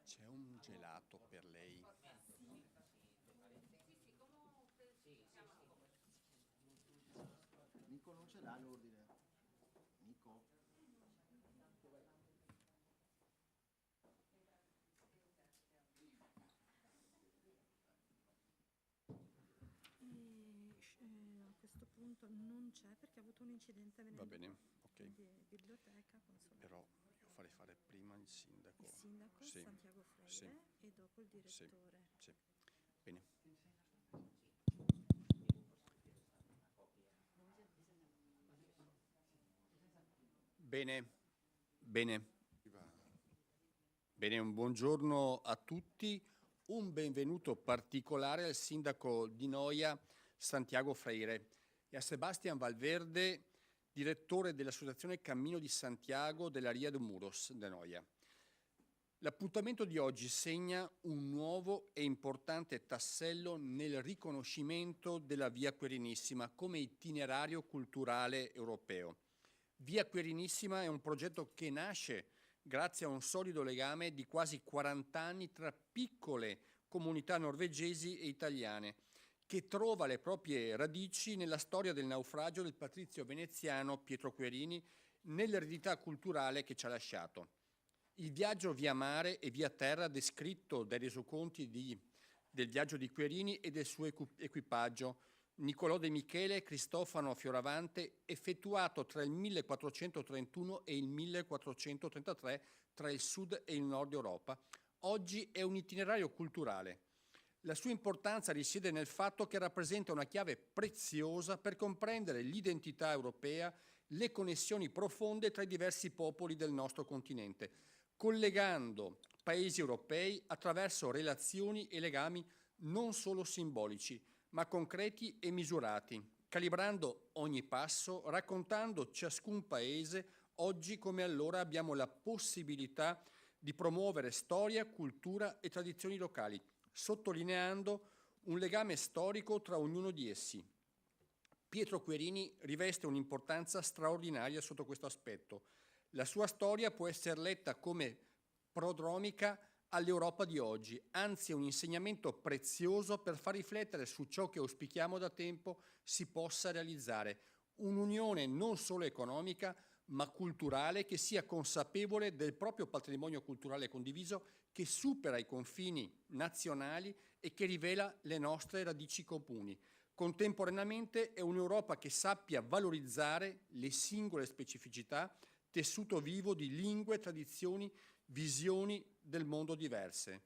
C'è un gelato per lei. Nico non ce l'ha l'ordine. Nico. A questo punto non c'è perché ha avuto un incidente venendo Va bene, qua. ok. Quindi biblioteca, consolare. Però io farei fare prima il sindaco. Il sindaco Sì, Santiago Freire sì, e dopo il sì, direttore. sì. Bene. Bene, bene. Bene, un buongiorno a tutti, un benvenuto particolare al sindaco di Noia, Santiago Freire, e a Sebastián Valverde, direttore dell'associazione Cammino di Santiago della Ria de Muros de Noia. L'appuntamento di oggi segna un nuovo e importante tassello nel riconoscimento della Via Quirinissima come itinerario culturale europeo. Via Quirinissima è un progetto che nasce grazie a un solido legame di quasi 40 anni tra piccole comunità norvegesi e italiane, che trova le proprie radici nella storia del naufragio del patrizio veneziano Pietro Querini, nell'eredità culturale che ci ha lasciato. Il viaggio via mare e via terra descritto dai resoconti del viaggio di Querini e del suo equipaggio, Niccolò De Michele e Cristofano Fioravante, effettuato tra il 1431 e il 1433 tra il sud e il nord Europa, oggi è un itinerario culturale. La sua importanza risiede nel fatto che rappresenta una chiave preziosa per comprendere l'identità europea, le connessioni profonde tra i diversi popoli del nostro continente, collegando paesi europei attraverso relazioni e legami non solo simbolici, ma concreti e misurati, calibrando ogni passo, raccontando ciascun paese. Oggi come allora abbiamo la possibilità di promuovere storia, cultura e tradizioni locali, sottolineando un legame storico tra ognuno di essi. Pietro Querini riveste un'importanza straordinaria sotto questo aspetto. La sua storia può essere letta come prodromica all'Europa di oggi, anzi è un insegnamento prezioso per far riflettere su ciò che auspichiamo da tempo si possa realizzare, un'unione non solo economica ma culturale che sia consapevole del proprio patrimonio culturale condiviso, che supera i confini nazionali e che rivela le nostre radici comuni. Contemporaneamente è un'Europa che sappia valorizzare le singole specificità, tessuto vivo di lingue, tradizioni, visioni del mondo diverse.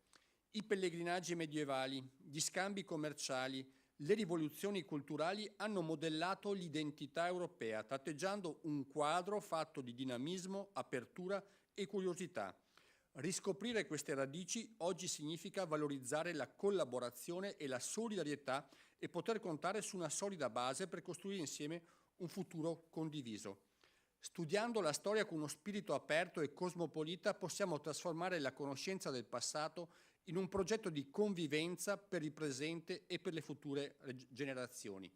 I pellegrinaggi medievali, gli scambi commerciali, le rivoluzioni culturali hanno modellato l'identità europea, tratteggiando un quadro fatto di dinamismo, apertura e curiosità. Riscoprire queste radici oggi significa valorizzare la collaborazione e la solidarietà e poter contare su una solida base per costruire insieme un futuro condiviso. Studiando la storia con uno spirito aperto e cosmopolita possiamo trasformare la conoscenza del passato in un progetto di convivenza per il presente e per le future generazioni.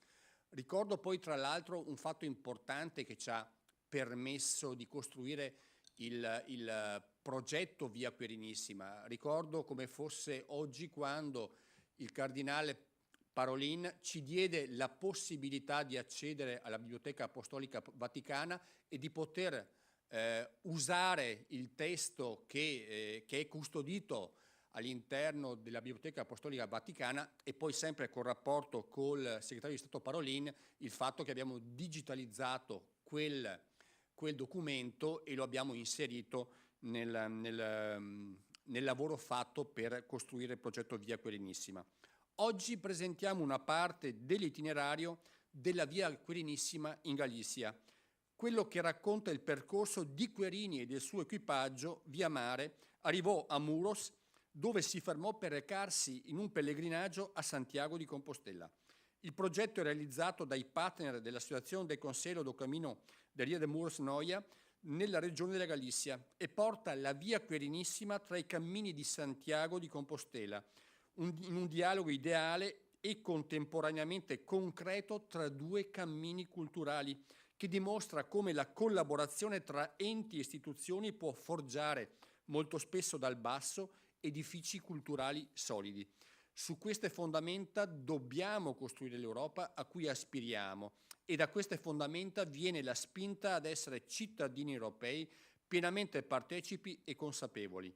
Ricordo poi tra l'altro un fatto importante che ci ha permesso di costruire il progetto Via Quirinissima. Ricordo come fosse oggi quando il cardinale Parolin ci diede la possibilità di accedere alla Biblioteca Apostolica Vaticana e di poter usare il testo che è custodito all'interno della Biblioteca Apostolica Vaticana, e poi sempre col rapporto col segretario di Stato Parolin il fatto che abbiamo digitalizzato quel documento e lo abbiamo inserito nel lavoro fatto per costruire il progetto Via Quirinissima. Oggi presentiamo una parte dell'itinerario della Via Quirinissima in Galizia, quello che racconta il percorso di Querini e del suo equipaggio via mare. Arrivò a Muros, dove si fermò per recarsi in un pellegrinaggio a Santiago di Compostela. Il progetto è realizzato dai partner dell'Associazione del Conselho do Cammino de Ria de Muros Noia nella regione della Galizia e porta la Via Quirinissima tra i cammini di Santiago di Compostela, in un dialogo ideale e contemporaneamente concreto tra due cammini culturali, che dimostra come la collaborazione tra enti e istituzioni può forgiare molto spesso dal basso edifici culturali solidi. Su queste fondamenta dobbiamo costruire l'Europa a cui aspiriamo e da queste fondamenta viene la spinta ad essere cittadini europei pienamente partecipi e consapevoli.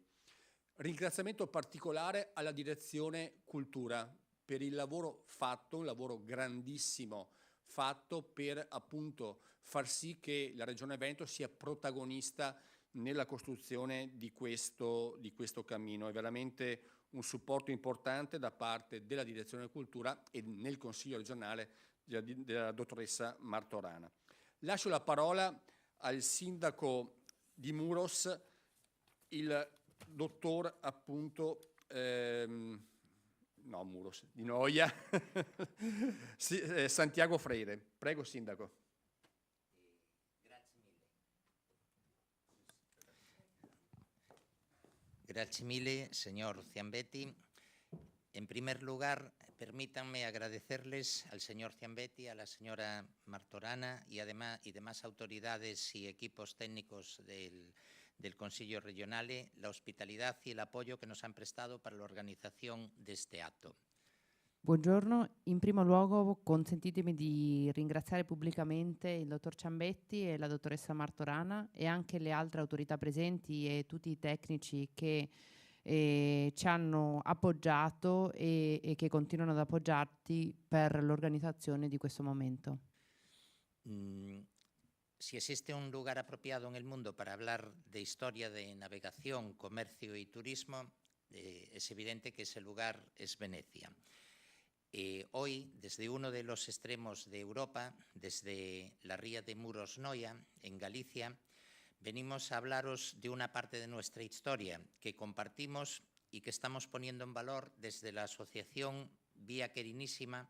Ringraziamento particolare alla direzione cultura per il lavoro fatto, un lavoro grandissimo fatto per appunto far sì che la Regione Veneto sia protagonista nella costruzione di questo cammino. È veramente un supporto importante da parte della Direzione Cultura e nel Consiglio regionale della dottoressa Martorana. Lascio la parola al sindaco di Muros, il dottor appunto Muros, di Noia, Santiago Freire. Prego, sindaco. Grazie mille, señor Ciambetti. En primer lugar, permítanme agradecerles al señor Ciambetti, a la señora Martorana y demás autoridades y equipos técnicos del Consiglio Regionale la hospitalidad y el apoyo que nos han prestado para la organizzazione de este atto. Buongiorno, in primo luogo consentitemi di ringraziare pubblicamente il dottor Ciambetti e la dottoressa Martorana e anche le altre autorità presenti e tutti i tecnici che ci hanno appoggiato e che continuano ad appoggiarti per l'organizzazione di questo momento. Si existe un lugar apropiado en el mundo para hablar de historia de navegación, comercio y turismo, es evidente que ese lugar es Venecia. Hoy, desde uno de los extremos de Europa, desde la ría de Muros Noia, en Galicia, venimos a hablaros de una parte de nuestra historia que compartimos y que estamos poniendo en valor desde la asociación Via Querinísima,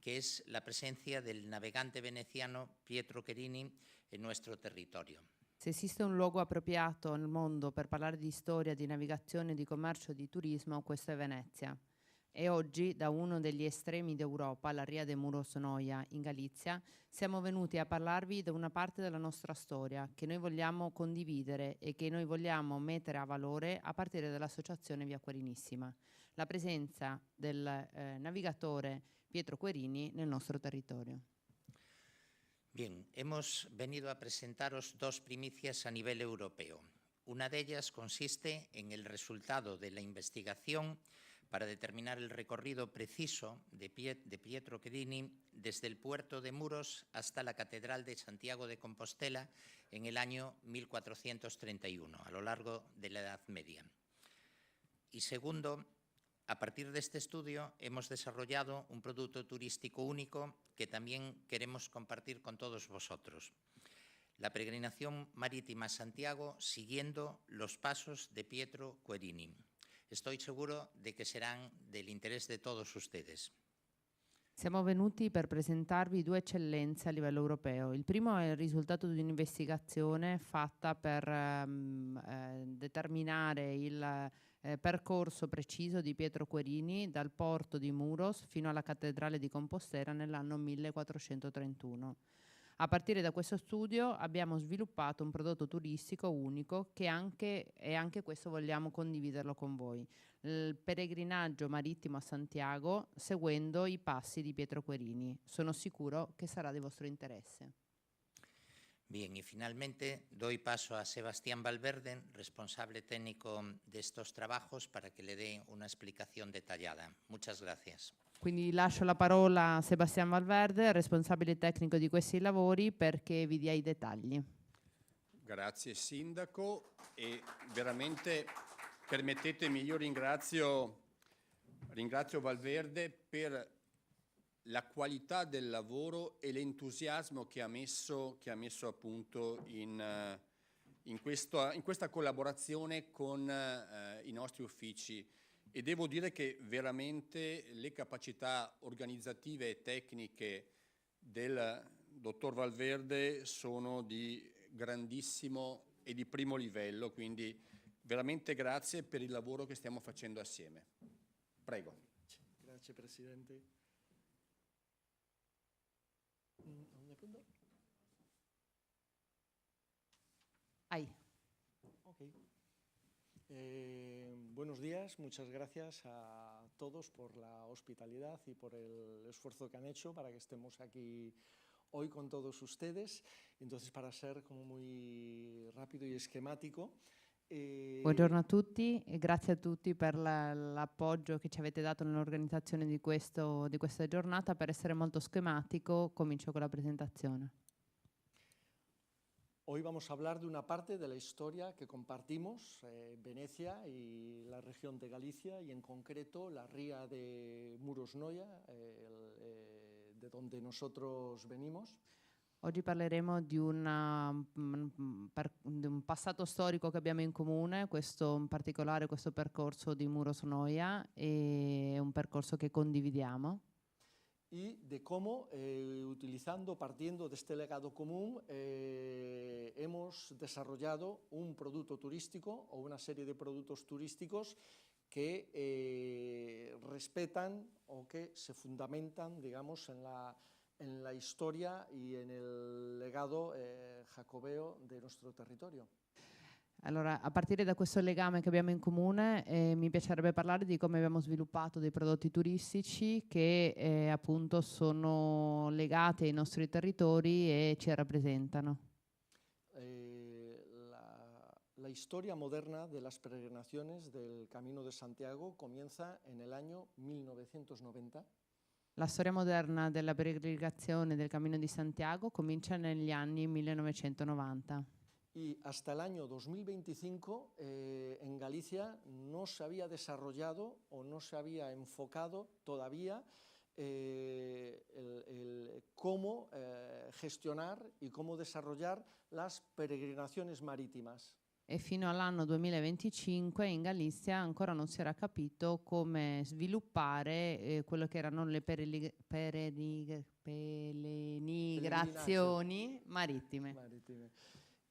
que es la presencia del navegante veneciano Pietro Cherini en nuestro territorio. Se esiste un luogo appropriato nel mondo per parlare di storia, di navigazione, di commercio e di turismo, questo è Venezia. E oggi, da uno degli estremi d'Europa, la Ria de Muros Noia, in Galizia, siamo venuti a parlarvi di una parte della nostra storia che noi vogliamo condividere e che noi vogliamo mettere a valore a partire dall'associazione Via Querinissima, la presenza del navigatore Pietro Cherini nel nostro territorio. Bien, hemos venido a presentaros dos primicias a nivel europeo. Una de ellas consiste en el resultado de la investigación para determinar el recorrido preciso de Pietro Cherini desde el puerto de Muros hasta la Catedral de Santiago de Compostela en el año 1431, a lo largo de la Edad Media. Y segundo, a partir de este estudio hemos desarrollado un producto turístico único que también queremos compartir con todos vosotros. La peregrinación marítima a Santiago siguiendo los pasos de Pietro Cherini. Estoy seguro de che saranno dell'interesse di tutti ustedes. Siamo venuti per presentarvi due eccellenze a livello europeo. Il primo è il risultato di un'investigazione fatta per determinare il percorso preciso di Pietro Cherini dal porto di Muros fino alla cattedrale di Compostela nell'anno 1431. A partire da questo studio abbiamo sviluppato un prodotto turistico unico che anche questo vogliamo condividerlo con voi. Il peregrinaggio marittimo a Santiago seguendo i passi di Pietro Cherini. Sono sicuro che sarà di vostro interesse. Bien, y finalmente doy paso a Sebastián Valverde, responsable técnico de estos trabajos, para que le dé una explicación detallada. Muchas gracias. Quindi lascio la parola a Sebastián Valverde, responsabile tecnico di questi lavori, perché vi dia i dettagli. Grazie sindaco e veramente permettetemi, io ringrazio Valverde per la qualità del lavoro e l'entusiasmo che ha messo appunto in questa collaborazione con i nostri uffici. E devo dire che veramente le capacità organizzative e tecniche del dottor Valverde sono di grandissimo e di primo livello, quindi veramente grazie per il lavoro che stiamo facendo assieme. Prego. Grazie Presidente. Ai. Ok. Buenos días, muchas gracias a todos por la hospitalidad y por el esfuerzo que han hecho para que estemos aquí hoy con todos ustedes. Entonces, para ser como muy rápido y esquemático, Buongiorno a tutti e grazie a tutti per l'appoggio che ci avete dato nell'organizzazione di questa giornata. Per essere molto schematico, comincio con la presentazione. hoy vamos a hablar de una parte de la historia que compartimos, Venecia y la región de Galicia, y en concreto la ría de Muros Noia, de donde nosotros venimos. Oggi parleremo di un passato storico che abbiamo in comune, in particolare questo percorso di Muros Noia, è un percorso che condividiamo. Y de cómo, partiendo de este legado común, hemos desarrollado un producto turístico o una serie de productos turísticos que respetan o que se fundamentan, digamos, en la historia y en el legado jacobeo de nuestro territorio. Allora, a partire da questo legame che abbiamo in comune, mi piacerebbe parlare di come abbiamo sviluppato dei prodotti turistici che appunto sono legati ai nostri territori e ci rappresentano. La historia moderna de las peregrinaciones del Camino de Santiago comienza en el año 1990. La storia moderna della peregrinazione del Cammino di Santiago comincia negli anni 1990. Y hasta el año 2025 en Galicia no se había desarrollado o no se había enfocado todavía cómo gestionar y cómo desarrollar las peregrinaciones marítimas. E fino all'anno 2025 in Galizia ancora non si era capito come sviluppare quello che erano le peregrinazioni marittime.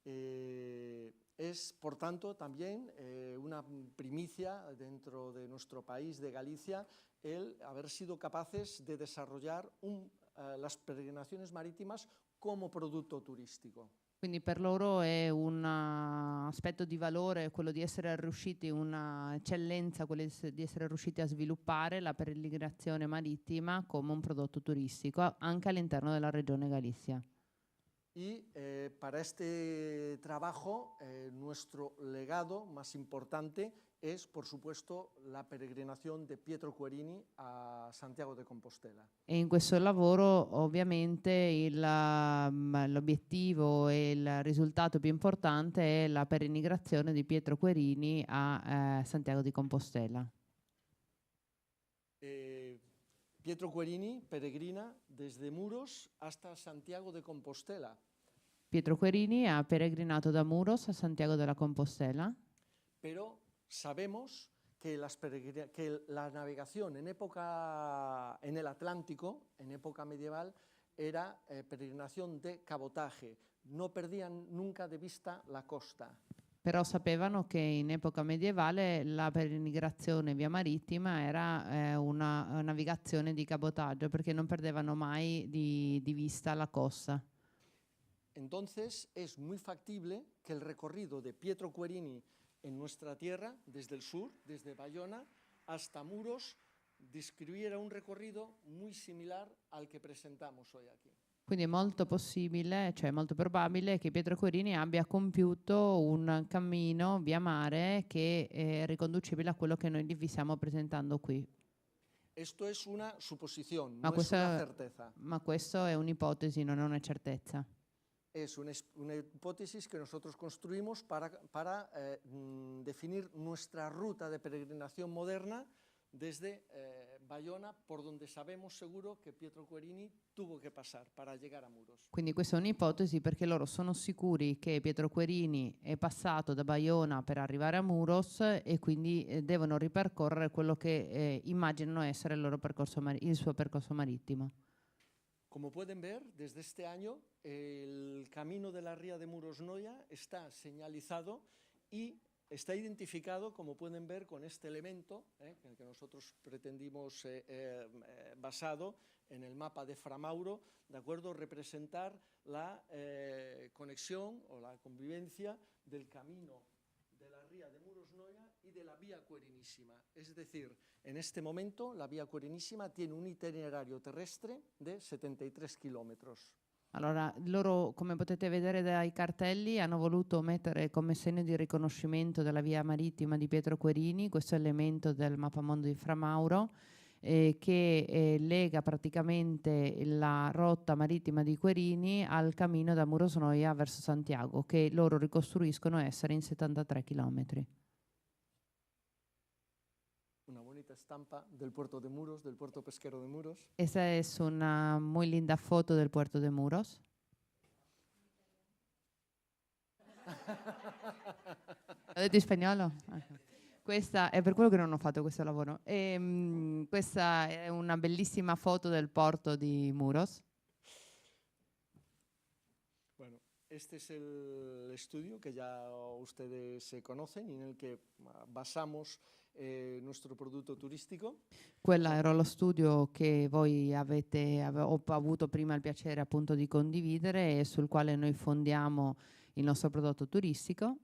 Es, por tanto, también una primicia dentro de nuestro país, de Galicia, el haber sido capaces de desarrollar las peregrinaciones marítimas como producto turístico. Quindi per loro è un aspetto di valore quello di essere riusciti, una eccellenza, quello di essere riusciti a sviluppare la peregrinazione marittima come un prodotto turistico anche all'interno della regione Galizia. Y para este trabajo nuestro legado más importante es, por supuesto, la peregrinación de Pietro Querini a Santiago de Compostela. E in questo lavoro ovviamente l'obiettivo e il risultato più importante è la peregrinazione di Pietro Querini a Santiago di Compostela. Pietro Querini peregrina desde Muros hasta Santiago de Compostela. Pietro Querini ha peregrinato da Muros a Santiago della Compostela. Pero sabemos que la navegación en el Atlántico, en época medieval, era peregrinación de cabotaje. No perdían nunca de vista la costa. Però sapevano che in epoca medievale la peregrinazione via marittima era una navigazione di cabotaggio, perché non perdevano mai di vista la costa. Entonces es muy factible que el recorrido de Pietro Querini en nuestra tierra, desde el sur, desde Bayona hasta Muros, describiera un recorrido muy similar al que presentamos hoy aquí. Quindi è molto possibile, cioè molto probabile che Pietro Querini abbia compiuto un cammino via mare che è riconducibile a quello che noi vi stiamo presentando qui. Esto es una suposición, no es una certeza. Ma questo è un'ipotesi, non è una certezza. Es una hipótesis que nosotros construimos para definir nuestra ruta de peregrinación moderna desde Bayona, por donde sabemos seguro que Pietro Querini tuvo que pasar para llegar a Muros. Quindi questa è un'ipotesi perché loro sono sicuri che Pietro Querini è passato da Bayona per arrivare a Muros e quindi devono ripercorrere quello che immaginano essere il suo percorso marittimo. Como pueden ver, desde este año el camino de la ría de Muros Noia está señalizado y está identificado, como pueden ver, con este elemento que nosotros pretendimos basado en el mapa de Fra Mauro, ¿de acuerdo? Representar la conexión o la convivencia del camino de la ría de Muros Noia y de la vía Querenísima. Es decir, en este momento la vía Querenísima tiene un itinerario terrestre de 73 kilómetros. Allora, loro, come potete vedere dai cartelli, hanno voluto mettere come segno di riconoscimento della via marittima di Pietro Querini questo elemento del mappamondo di Fra Mauro, che lega praticamente la rotta marittima di Querini al cammino da Murosnoia verso Santiago, che loro ricostruiscono essere in 73 chilometri. Una bonita estampa del puerto de Muros, del puerto pesquero de Muros. Esa es una muy linda foto del puerto de Muros. L'ho detto in spagnolo? Questa è per quello che non ho fatto questo lavoro. Questa è una bellissima foto del porto di Muros. Bueno, este es el estudio que ya ustedes se conocen y en el que basamos nuestro producto turístico. Quello era lo studio che voi ho avuto prima il piacere appunto di condividere e sul quale noi fondiamo il nostro prodotto turistico.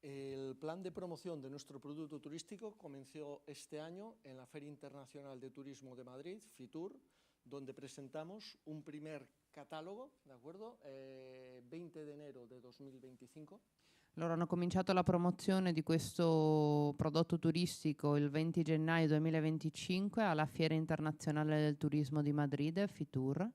El plan de promoción de nuestro producto turístico comenzó este año en la Feria Internacional de Turismo de Madrid, FITUR, donde presentamos un primer catálogo, ¿de acuerdo? 20 de enero de 2025. Loro hanno cominciato la promozione di questo prodotto turistico il 20 gennaio 2025 alla Fiera Internazionale del Turismo di Madrid, FITUR.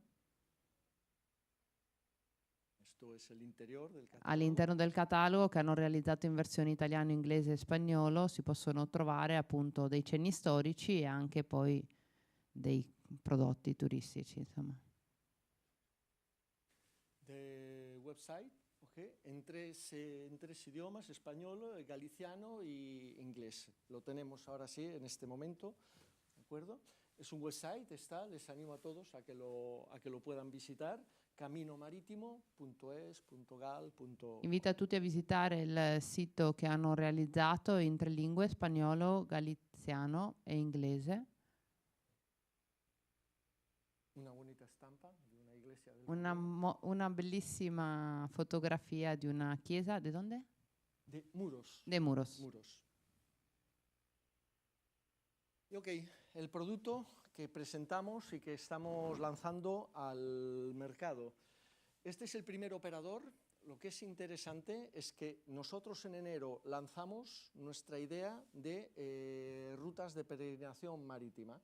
Esto es el interior del catálogo. All'interno del catalogo, che hanno realizzato in versione italiano, inglese e spagnolo, si possono trovare appunto dei cenni storici e anche poi dei prodotti turistici, insomma. De website, okay, en tres idiomas, español, galiciano y inglés. Lo tenemos ahora sí en este momento, ¿de acuerdo? Es un website, les animo a todos a que lo puedan visitar, caminomaritimo.es.gal. Invito a tutti a visitare il sito che hanno realizzato in 3 lingue, spagnolo, galiziano e inglese. Una bonita stampa di una iglesia del Una bellissima fotografia di una chiesa, ¿de dónde? de Muros. De Muros. Muros. Y ok, el producto que presentamos y que estamos lanzando al mercado. Este es el primer operador. Lo que es interesante es que nosotros en enero lanzamos nuestra idea de rutas de peregrinación marítima.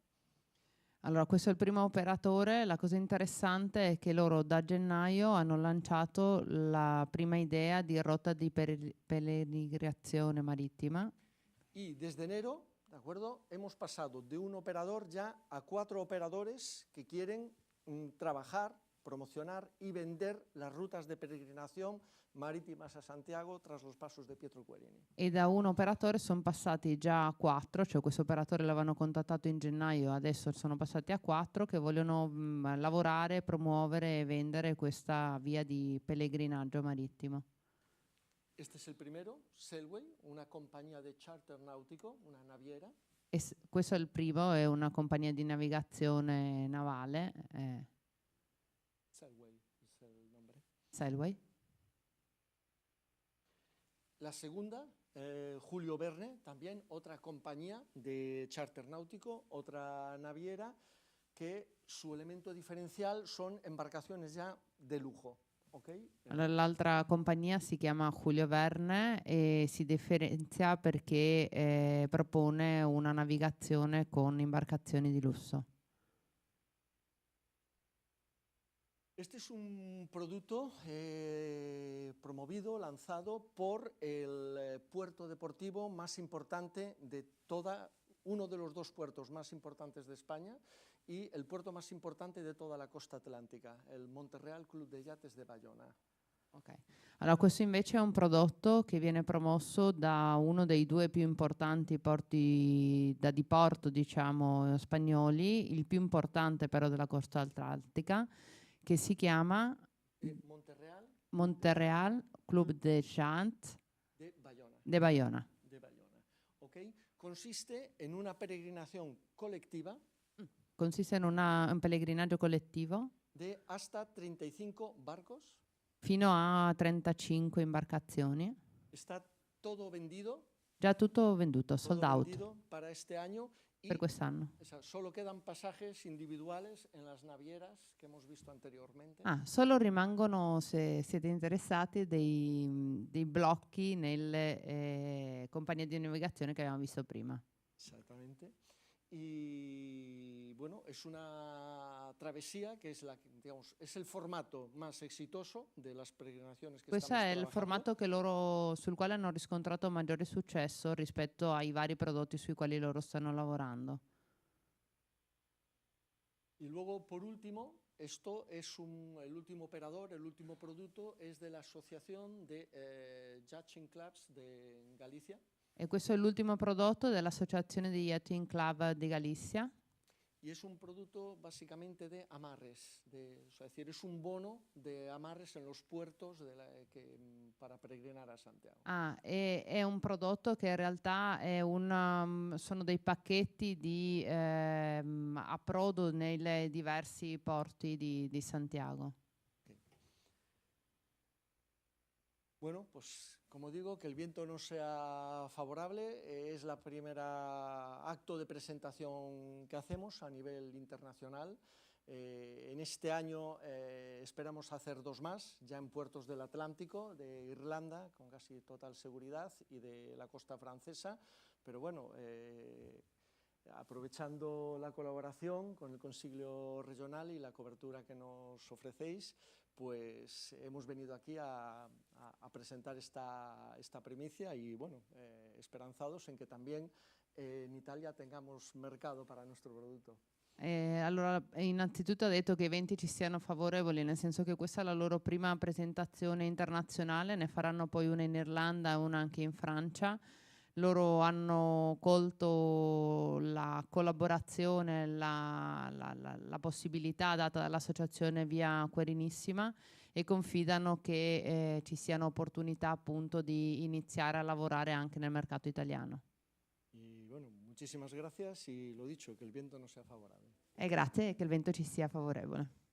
Allora, questo è il primo operatore. La cosa interessante è che loro da gennaio hanno lanciato la prima idea di rotta di peregrinazione marittima. Y desde enero, ¿de acuerdo? Hemos pasado de un operador ya a 4 operadores que quieren trabajar, promocionar y vender las rutas de peregrinación marítimas a Santiago tras los pasos de Pietro Querini. E da un operatore sono passati già a 4, cioè questo operatore l'avevano contattato in gennaio, adesso sono passati a 4 che vogliono lavorare, promuovere e vendere questa via di pellegrinaggio marittimo. Este es el primero, Sailway, una compañía de charter náutico, una naviera. Questo è il primo, è una compagnia di navigazione navale. Sailway es el nombre. Sailway. La segunda, Julio Verne, también otra compañía de charter náutico, otra naviera, que su elemento diferencial son embarcaciones ya de lujo. Okay? Allora, l'altra compagnia si chiama Julio Verne e si differenzia perché propone una navigazione con imbarcazioni di lusso. Este es un producto promovido, lanzado por el puerto deportivo más importante de uno de los 2 puertos más importantes de España y el puerto más importante de toda la costa atlántica, el Monterreal Club de Yates de Bayona. Okay. Allora, questo invece è un prodotto che viene promosso da uno dei 2 più importanti porti da diporto, diciamo, spagnoli, il più importante però della costa atlantica, che si chiama Monterreal Club de Yates de Bayona. de Bayona. De Bayona. Okay. Consiste en una peregrinación colectiva. Consiste in un pellegrinaggio collettivo de hasta 35 barcos. Fino a 35 imbarcazioni. Está todo vendido Già tutto venduto, todo sold out vendido para este año. Y per quest'anno. solo quedan pasajes individuales en las navieras que hemos visto anteriormente. Solo rimangono, se siete interessati, dei blocchi nelle compagnie di navigazione che abbiamo visto prima. Exactamente. Y bueno, es una travesía que es digamos, es el formato más exitoso de las peregrinaciones que Questo estamos è il trabajando. formato sul quale hanno riscontrato maggiore successo rispetto ai vari prodotti sui quali loro stanno lavorando. Y luego, por último, esto es el último operador, el último producto es de la Asociación de Yachting Clubs de Galicia. E questo è l'ultimo prodotto dell'Associazione di Yachting Club di Galicia. Y es un producto básicamente de amarres, es decir, es un bono de amarres en los puertos para peregrinar a Santiago. È un prodotto che in realtà è sono dei pacchetti di approdo nei diversi porti di Santiago. Okay. Bueno, pues como digo, que el viento no sea favorable, es la primera acto de presentación que hacemos a nivel internacional. En este año esperamos hacer 2 más, ya en puertos del Atlántico, de Irlanda, con casi total seguridad, y de la costa francesa. Pero bueno, aprovechando la colaboración con el Consiglio regional y la cobertura que nos ofrecéis, pues hemos venido aquí a presentar esta primicia y bueno, esperanzados en que también en Italia tengamos mercado para nuestro producto. Allora, innanzitutto ha detto che i venti ci siano favorevoli, nel senso che questa è la loro prima presentazione internazionale, ne faranno poi una in Irlanda e una anche in Francia. Loro hanno colto la collaborazione, la possibilità data dall'associazione Via Querinissima e confidano che ci siano opportunità appunto di iniziare a lavorare anche nel mercato italiano. Y bueno, muchísimas gracias y lo dicho, que el viento no sea favorable. E grazie che il vento ci sia favorevole.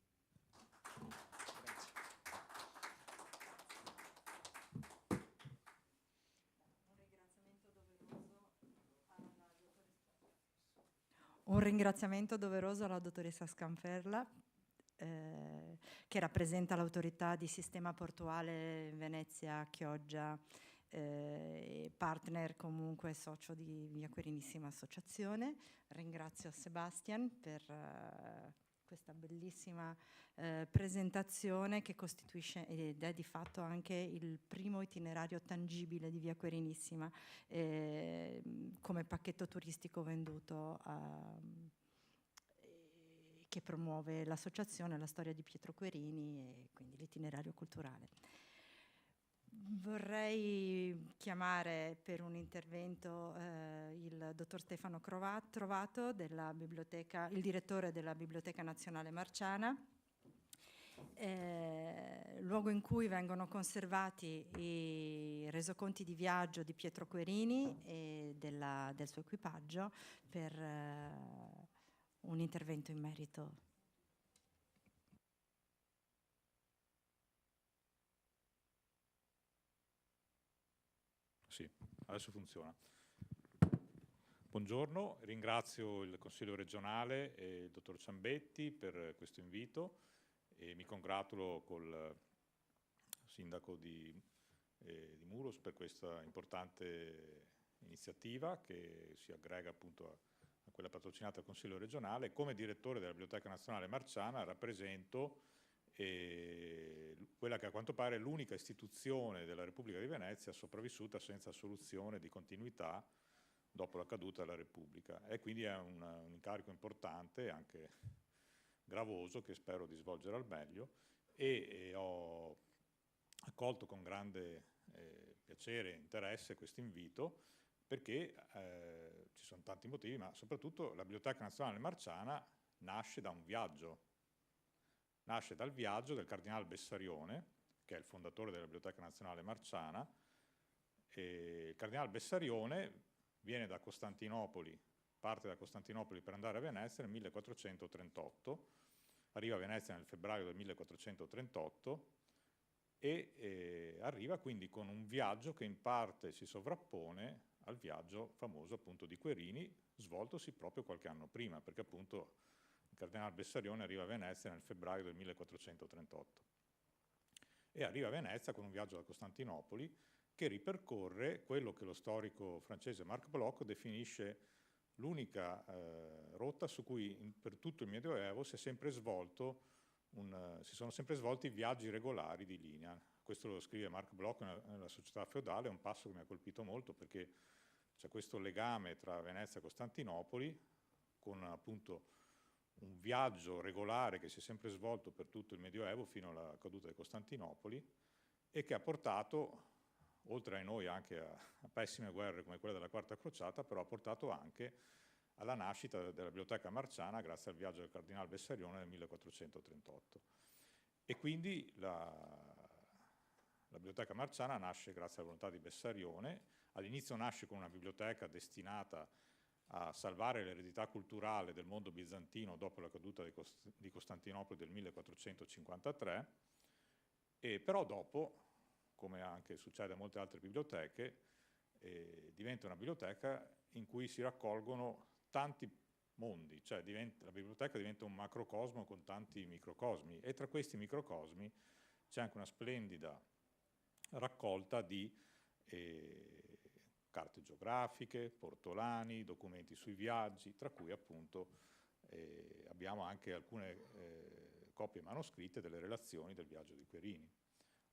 Un ringraziamento doveroso alla dottoressa Scanferla, che rappresenta l'autorità di sistema portuale Venezia Chioggia, partner comunque socio di Via Querinissima Associazione. Ringrazio Sebastian per questa bellissima presentazione che costituisce ed è di fatto anche il primo itinerario tangibile di Via Querinissima come pacchetto turistico venduto che promuove l'associazione, la storia di Pietro Querini e quindi l'itinerario culturale. Vorrei chiamare per un intervento il dottor Stefano Trovato, il direttore della Biblioteca Nazionale Marciana, luogo in cui vengono conservati i resoconti di viaggio di Pietro Querini e del suo equipaggio, per un intervento in merito. Sì, adesso funziona. Buongiorno, ringrazio il Consiglio regionale e il dottor Ciambetti per questo invito e mi congratulo col sindaco di Muros per questa importante iniziativa che si aggrega appunto a quella patrocinata dal Consiglio regionale. Come direttore della Biblioteca Nazionale Marciana rappresento quella che a quanto pare è l'unica istituzione della Repubblica di Venezia sopravvissuta senza soluzione di continuità dopo la caduta della Repubblica, e quindi è un incarico importante, anche gravoso, che spero di svolgere al meglio, e ho accolto con grande piacere e interesse questo invito perché ci sono tanti motivi, ma soprattutto la Biblioteca Nazionale Marciana nasce da un viaggio. Nasce dal viaggio del Cardinal Bessarione, che è il fondatore della Biblioteca Nazionale Marciana. Il Cardinal Bessarione viene da Costantinopoli, parte da Costantinopoli per andare a Venezia nel 1438, arriva a Venezia nel febbraio del 1438 e arriva quindi con un viaggio che in parte si sovrappone al viaggio famoso appunto di Querini, svoltosi proprio qualche anno prima, perché appunto il Cardinale Bessarione arriva a Venezia nel febbraio del 1438. E arriva a Venezia con un viaggio da Costantinopoli che ripercorre quello che lo storico francese Marc Bloch definisce l'unica rotta su cui per tutto il Medioevo si sono sempre svolti viaggi regolari di linea. Questo lo scrive Marc Bloch nella Società feudale, è un passo che mi ha colpito molto perché c'è questo legame tra Venezia e Costantinopoli con appunto un viaggio regolare che si è sempre svolto per tutto il Medioevo fino alla caduta di Costantinopoli e che ha portato, oltre a noi anche a pessime guerre come quella della Quarta Crociata, però ha portato anche alla nascita della Biblioteca Marciana grazie al viaggio del Cardinale Bessarione nel 1438. E quindi la Biblioteca Marciana nasce grazie alla volontà di Bessarione. All'inizio nasce con una biblioteca destinata a salvare l'eredità culturale del mondo bizantino dopo la caduta di Costantinopoli del 1453, e però dopo, come anche succede a molte altre biblioteche, diventa una biblioteca in cui si raccolgono tanti mondi, cioè la biblioteca diventa un macrocosmo con tanti microcosmi, e tra questi microcosmi c'è anche una splendida raccolta di carte geografiche, portolani, documenti sui viaggi, tra cui appunto abbiamo anche alcune copie manoscritte delle relazioni del viaggio di Querini,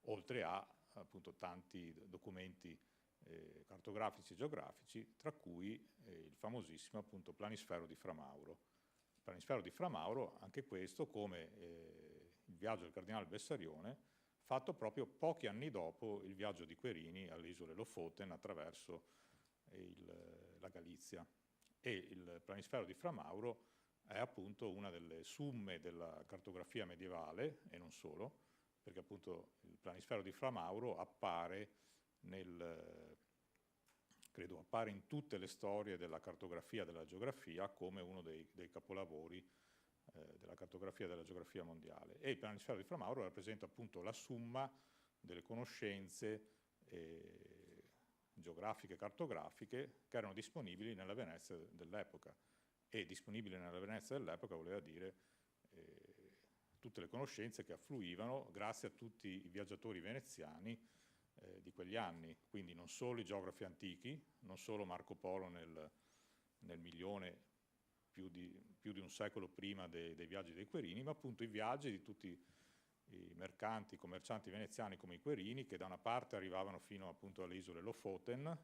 oltre a appunto tanti documenti cartografici e geografici, tra cui il famosissimo appunto Planisfero di Fra Mauro. Il Planisfero di Fra Mauro, anche questo, come il viaggio del Cardinale Bessarione, fatto proprio pochi anni dopo il viaggio di Querini alle isole Lofoten attraverso la Galizia. E il Planisfero di Fra Mauro è appunto una delle summe della cartografia medievale, e non solo, perché appunto il Planisfero di Fra Mauro appare credo appare in tutte le storie della cartografia e della geografia come uno dei capolavori della cartografia e della geografia mondiale. E il Planisfero di Fra Mauro rappresenta appunto la summa delle conoscenze geografiche e cartografiche che erano disponibili nella Venezia dell'epoca. E disponibile nella Venezia dell'epoca voleva dire tutte le conoscenze che affluivano grazie a tutti i viaggiatori veneziani di quegli anni, quindi non solo i geografi antichi, non solo Marco Polo nel milione più di un secolo prima dei viaggi dei Querini, ma appunto i viaggi di tutti i mercanti, i commercianti veneziani come i Querini, che da una parte arrivavano fino appunto alle isole Lofoten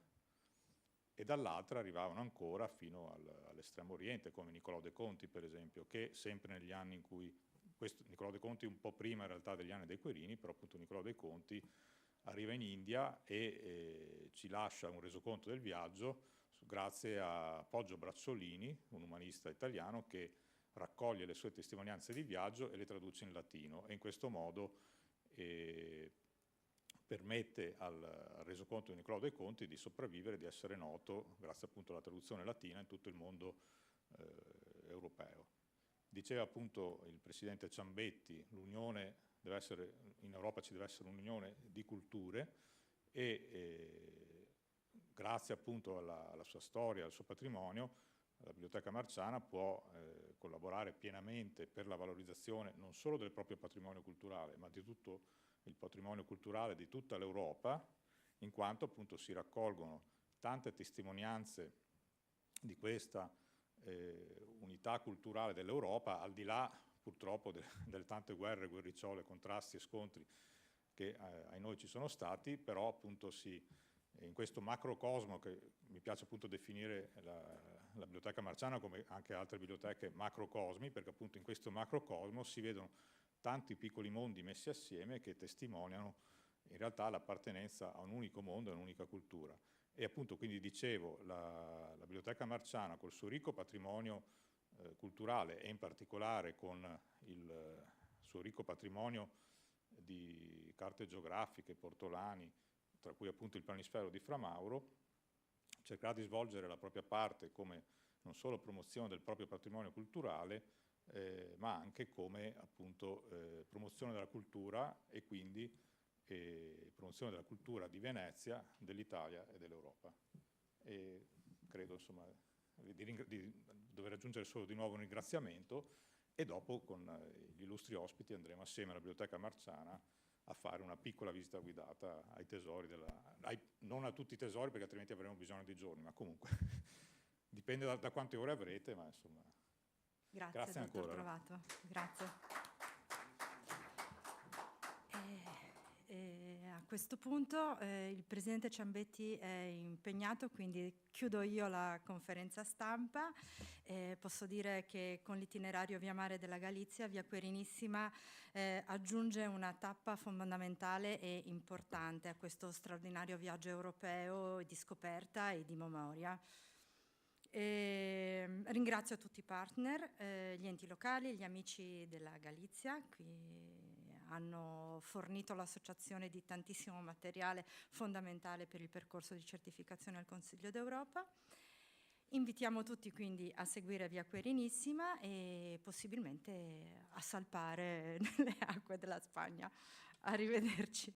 e dall'altra arrivavano ancora fino all'estremo oriente, come Niccolò de Conti per esempio, che sempre negli anni in cui, Niccolò de Conti un po' prima in realtà degli anni dei Querini, però appunto Niccolò de Conti arriva in India e ci lascia un resoconto del viaggio grazie a Poggio Brazzolini, un umanista italiano che raccoglie le sue testimonianze di viaggio e le traduce in latino, e in questo modo permette al resoconto di Niccolò de Conti di sopravvivere, di essere noto, grazie appunto alla traduzione latina, in tutto il mondo europeo. Diceva appunto il presidente Ciambetti, in Europa ci deve essere un'unione di culture, e grazie appunto alla sua storia, al suo patrimonio, la Biblioteca Marciana può collaborare pienamente per la valorizzazione non solo del proprio patrimonio culturale, ma di tutto il patrimonio culturale di tutta l'Europa, in quanto appunto si raccolgono tante testimonianze di questa unità culturale dell'Europa, al di là purtroppo delle tante guerre, guerricciole, contrasti e scontri che ai noi ci sono stati, però appunto in questo macrocosmo, che mi piace appunto definire la Biblioteca Marciana come anche altre biblioteche macrocosmi, perché appunto in questo macrocosmo si vedono tanti piccoli mondi messi assieme che testimoniano in realtà l'appartenenza a un unico mondo, a un'unica cultura. E appunto quindi dicevo, la Biblioteca Marciana col suo ricco patrimonio culturale e in particolare con il suo ricco patrimonio di carte geografiche, portolani, tra cui appunto il Planisfero di Fra Mauro, cercherà di svolgere la propria parte come non solo promozione del proprio patrimonio culturale, ma anche come appunto promozione della cultura e quindi promozione della cultura di Venezia, dell'Italia e dell'Europa. e credo insomma di dover aggiungere solo di nuovo un ringraziamento, e dopo con gli illustri ospiti andremo assieme alla Biblioteca Marciana a fare una piccola visita guidata ai tesori, non a tutti i tesori perché altrimenti avremo bisogno di giorni, ma comunque dipende da quante ore avrete, ma insomma. Grazie dottor ancora. Trovato, grazie. A questo punto il Presidente Ciambetti è impegnato, quindi chiudo io la conferenza stampa. Posso dire che con l'itinerario Via Mare della Galizia, Via Querenissima aggiunge una tappa fondamentale e importante a questo straordinario viaggio europeo di scoperta e di memoria. Ringrazio tutti i partner, gli enti locali, gli amici della Galizia, qui hanno fornito l'associazione di tantissimo materiale fondamentale per il percorso di certificazione al Consiglio d'Europa. Invitiamo tutti quindi a seguire Via Querenissima e possibilmente a salpare nelle acque della Spagna. Arrivederci.